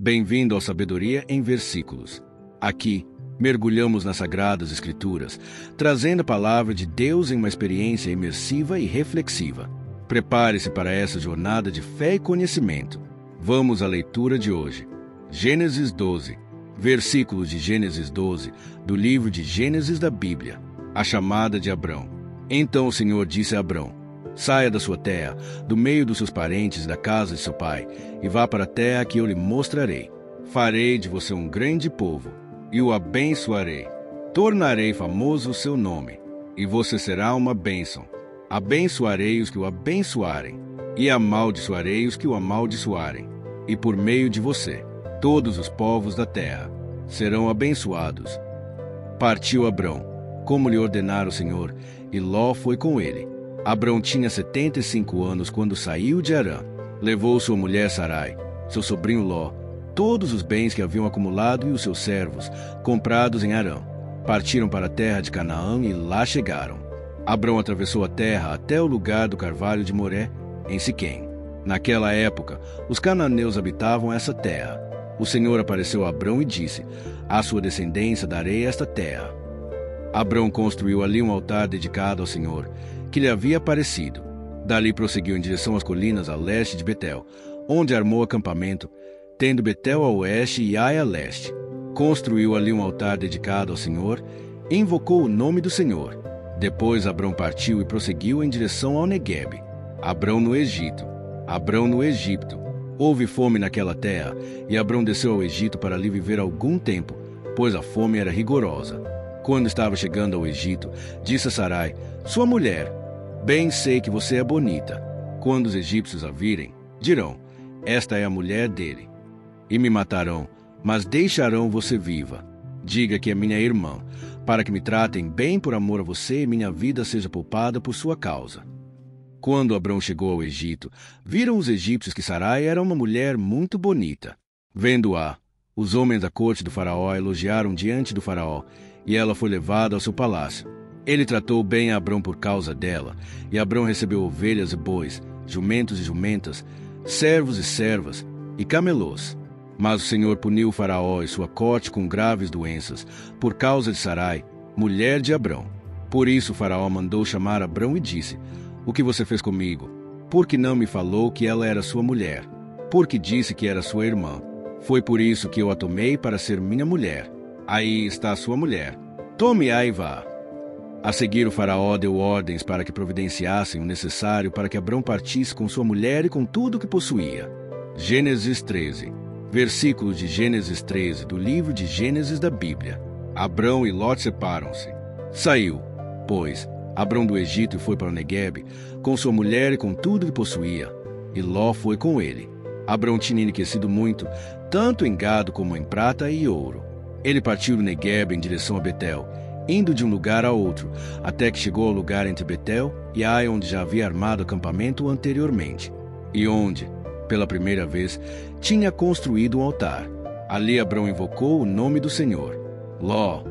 Bem-vindo ao Sabedoria em Versículos. Aqui, mergulhamos nas Sagradas Escrituras, trazendo a palavra de Deus em uma experiência imersiva e reflexiva. Prepare-se para essa jornada de fé e conhecimento. Vamos à leitura de hoje. Gênesis 12. Versículos de Gênesis 12, do livro de Gênesis da Bíblia. A chamada de Abrão. Então o Senhor disse a Abrão: saia da sua terra, do meio dos seus parentes e da casa de seu pai, e vá para a terra que eu lhe mostrarei. Farei de você um grande povo, e o abençoarei. Tornarei famoso o seu nome, e você será uma bênção. Abençoarei os que o abençoarem, e amaldiçoarei os que o amaldiçoarem. E por meio de você, todos os povos da terra serão abençoados. Partiu Abrão, como lhe ordenara o Senhor, e Ló foi com ele. Abrão tinha 75 anos quando saiu de Harã. Levou sua mulher Sarai, seu sobrinho Ló, todos os bens que haviam acumulado e os seus servos, comprados em Harã. Partiram para a terra de Canaã e lá chegaram. Abrão atravessou a terra até o lugar do carvalho de Moré, em Siquém. Naquela época, os cananeus habitavam essa terra. O Senhor apareceu a Abrão e disse: à sua descendência darei esta terra. Abrão construiu ali um altar dedicado ao Senhor, que lhe havia aparecido. Dali prosseguiu em direção às colinas a leste de Betel, onde armou acampamento, tendo Betel a oeste e Ai a leste. Construiu ali um altar dedicado ao Senhor, e invocou o nome do Senhor. Depois Abrão partiu e prosseguiu em direção ao Neguebe. Abrão no Egito. Abrão no Egito. Houve fome naquela terra, e Abrão desceu ao Egito para ali viver algum tempo, pois a fome era rigorosa. Quando estava chegando ao Egito, disse a Sarai, sua mulher: bem sei que você é bonita. Quando os egípcios a virem, dirão: esta é a mulher dele. E me matarão, mas deixarão você viva. Diga que é minha irmã, para que me tratem bem por amor a você e minha vida seja poupada por sua causa. Quando Abrão chegou ao Egito, viram os egípcios que Sarai era uma mulher muito bonita. Vendo-a, os homens da corte do faraó a elogiaram diante do faraó, e ela foi levada ao seu palácio. Ele tratou bem a Abrão por causa dela, e Abrão recebeu ovelhas e bois, jumentos e jumentas, servos e servas, e camelôs. Mas o Senhor puniu o faraó e sua corte com graves doenças, por causa de Sarai, mulher de Abrão. Por isso o faraó mandou chamar Abrão e disse: o que você fez comigo? Por que não me falou que ela era sua mulher? Porque disse que era sua irmã. Foi por isso que eu a tomei para ser minha mulher. Aí está a sua mulher. Tome-a e vá. A seguir o faraó deu ordens para que providenciassem o necessário para que Abrão partisse com sua mulher e com tudo o que possuía. Gênesis 13. Versículos de Gênesis 13, do livro de Gênesis da Bíblia. Abrão e Ló separam-se. Saiu, pois, Abrão do Egito e foi para o Neguebe, com sua mulher e com tudo que possuía. E Ló foi com ele. Abrão tinha enriquecido muito, tanto em gado como em prata e ouro. Ele partiu do Neguebe em direção a Betel, indo de um lugar a outro, até que chegou ao lugar entre Betel e Ai, onde já havia armado acampamento anteriormente, e onde, pela primeira vez, tinha construído um altar. Ali Abrão invocou o nome do Senhor. Ló,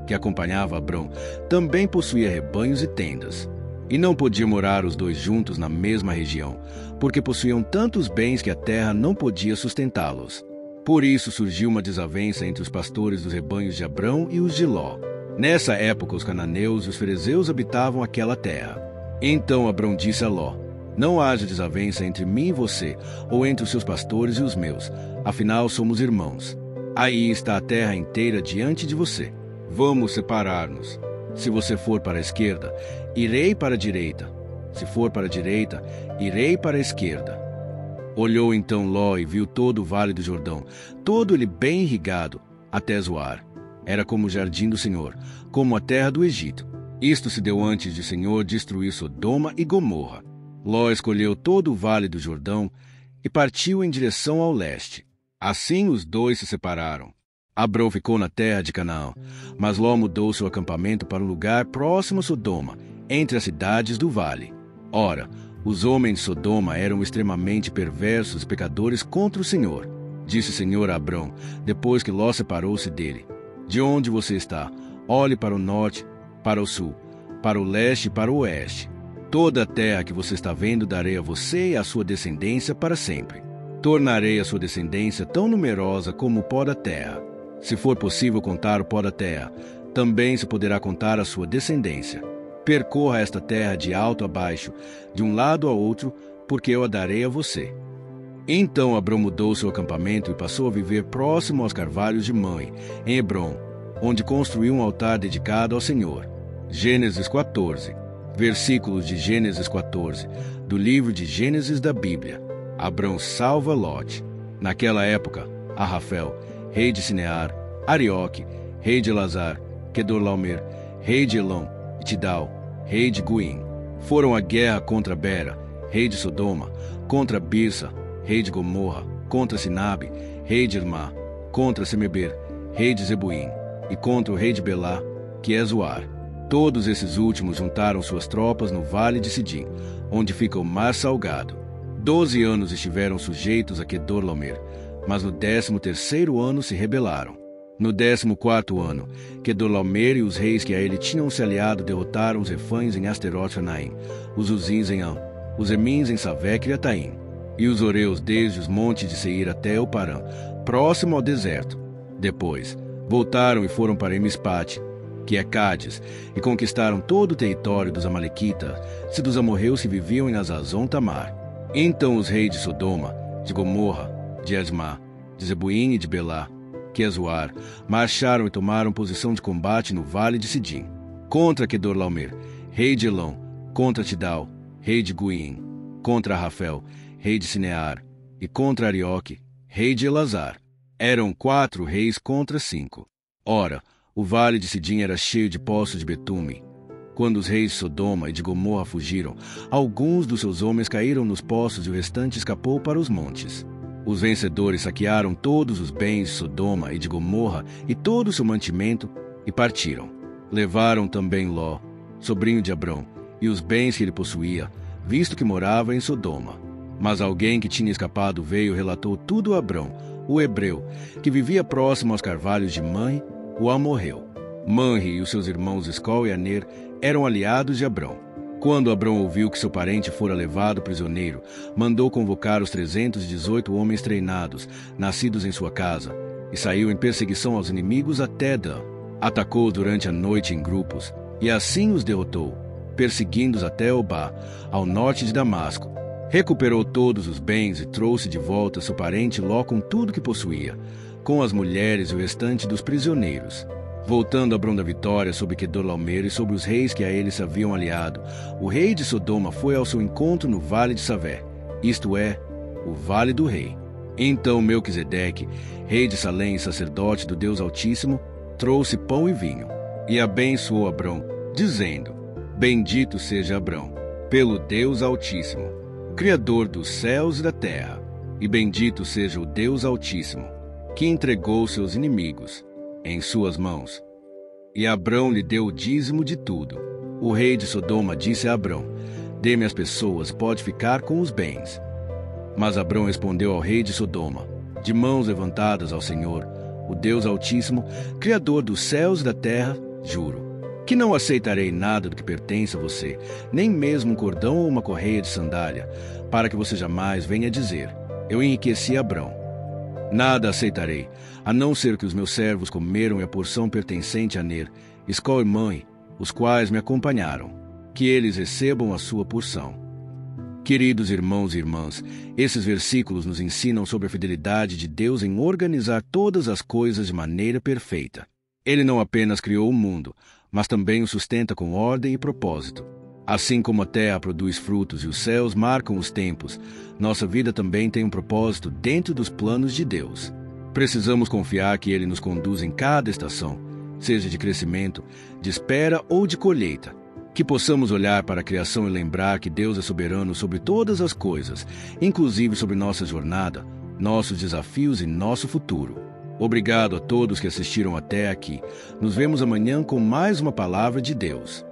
que acompanhava Abrão, também possuía rebanhos e tendas. E não podiam morar os dois juntos na mesma região, porque possuíam tantos bens que a terra não podia sustentá-los. Por isso surgiu uma desavença entre os pastores dos rebanhos de Abrão e os de Ló. Nessa época, os cananeus e os ferezeus habitavam aquela terra. Então Abrão disse a Ló: não haja desavença entre mim e você, ou entre os seus pastores e os meus, afinal somos irmãos. Aí está a terra inteira diante de você. Vamos separar-nos. Se você for para a esquerda, irei para a direita. Se for para a direita, irei para a esquerda. Olhou então Ló e viu todo o vale do Jordão, todo ele bem irrigado, até Zoar. Era como o jardim do Senhor, como a terra do Egito. Isto se deu antes de o Senhor destruir Sodoma e Gomorra. Ló escolheu todo o vale do Jordão e partiu em direção ao leste. Assim os dois se separaram. Abrão ficou na terra de Canaã, mas Ló mudou seu acampamento para um lugar próximo a Sodoma, entre as cidades do vale. Ora, os homens de Sodoma eram extremamente perversos e pecadores contra o Senhor. Disse o Senhor a Abrão, depois que Ló separou-se dele: de onde você está? Olhe para o norte, para o sul, para o leste e para o oeste. Toda a terra que você está vendo darei a você e à sua descendência para sempre. Tornarei a sua descendência tão numerosa como o pó da terra. Se for possível contar o pó da terra, também se poderá contar a sua descendência. Percorra esta terra de alto a baixo, de um lado a outro, porque eu a darei a você. Então Abrão mudou seu acampamento e passou a viver próximo aos carvalhos de Mamre, em Hebrom, onde construiu um altar dedicado ao Senhor. Gênesis 14. Versículos de Gênesis 14, do livro de Gênesis da Bíblia. Abrão salva Lote. Naquela época, Arrafel, rei de Sinear, Arioque, rei de Elazar, Quedorlaomer, rei de Elom, e Tidal, rei de Guim, foram à guerra contra Bera, rei de Sodoma, contra Birsa, rei de Gomorra, contra Sinabe, rei de Irmá, contra Semeber, rei de Zebuim, e contra o rei de Belá, que é Zoar. Todos esses últimos juntaram suas tropas no vale de Sidim, onde fica o mar salgado. 12 anos estiveram sujeitos a Quedorlaomer, mas no 13º ano se rebelaram. No 14º ano, Quedorlaomer e os reis que a ele tinham se aliado derrotaram os refães em Asterote-Anaim, os Uzins em Am, os Emins em Savé-Criataim, e os Oreus desde os montes de Seir até o Parã, próximo ao deserto. Depois, voltaram e foram para Emispate, que é Cádiz, e conquistaram todo o território dos Amalequitas, e dos amorreus que viviam em Azazon Tamar. Então os reis de Sodoma, de Gomorra, de Esmá, de Zebuim e de Belá, que é Zoar, marcharam e tomaram posição de combate no vale de Sidim, contra Quedorlaomer, rei de Elom, contra Tidal, rei de Guim, contra Arrafel, rei de Sinear, e contra Arioque, rei de Elazar. Eram 4 reis contra 5. Ora, o vale de Sidim era cheio de poços de betume. Quando os reis de Sodoma e de Gomorra fugiram, alguns dos seus homens caíram nos poços e o restante escapou para os montes. Os vencedores saquearam todos os bens de Sodoma e de Gomorra e todo o seu mantimento e partiram. Levaram também Ló, sobrinho de Abrão, e os bens que ele possuía, visto que morava em Sodoma. Mas alguém que tinha escapado veio e relatou tudo a Abrão, o hebreu, que vivia próximo aos carvalhos de Mamre, o amorreu. Mamre e os seus irmãos Escol e Aner eram aliados de Abrão. Quando Abrão ouviu que seu parente fora levado prisioneiro, mandou convocar os 318 homens treinados, nascidos em sua casa, e saiu em perseguição aos inimigos até Dan. Atacou durante a noite em grupos, e assim os derrotou, perseguindo-os até Obá, ao norte de Damasco. Recuperou todos os bens e trouxe de volta seu parente Ló com tudo que possuía, com as mulheres e o restante dos prisioneiros. Voltando Abrão da vitória sobre Quedorlaomer e sobre os reis que a ele se haviam aliado, o rei de Sodoma foi ao seu encontro no vale de Savé, isto é, o vale do rei. Então Melquisedeque, rei de Salém e sacerdote do Deus Altíssimo, trouxe pão e vinho, e abençoou Abrão, dizendo: Bendito seja Abrão, pelo Deus Altíssimo, Criador dos céus e da terra, e bendito seja o Deus Altíssimo, que entregou seus inimigos em suas mãos. E Abrão lhe deu o dízimo de tudo. O rei de Sodoma disse a Abrão: Dê-me as pessoas, pode ficar com os bens. Mas Abrão respondeu ao rei de Sodoma, de mãos levantadas ao Senhor, o Deus Altíssimo, Criador dos céus e da terra, juro, que não aceitarei nada do que pertence a você, nem mesmo um cordão ou uma correia de sandália, para que você jamais venha dizer: Eu enriqueci Abrão. Nada aceitarei, a não ser que os meus servos comeram e a porção pertencente a Ner, Escol e Mamre, os quais me acompanharam, que eles recebam a sua porção. Queridos irmãos e irmãs, esses versículos nos ensinam sobre a fidelidade de Deus em organizar todas as coisas de maneira perfeita. Ele não apenas criou o mundo, mas também o sustenta com ordem e propósito. Assim como a terra produz frutos e os céus marcam os tempos, nossa vida também tem um propósito dentro dos planos de Deus. Precisamos confiar que Ele nos conduz em cada estação, seja de crescimento, de espera ou de colheita. Que possamos olhar para a criação e lembrar que Deus é soberano sobre todas as coisas, inclusive sobre nossa jornada, nossos desafios e nosso futuro. Obrigado a todos que assistiram até aqui. Nos vemos amanhã com mais uma palavra de Deus.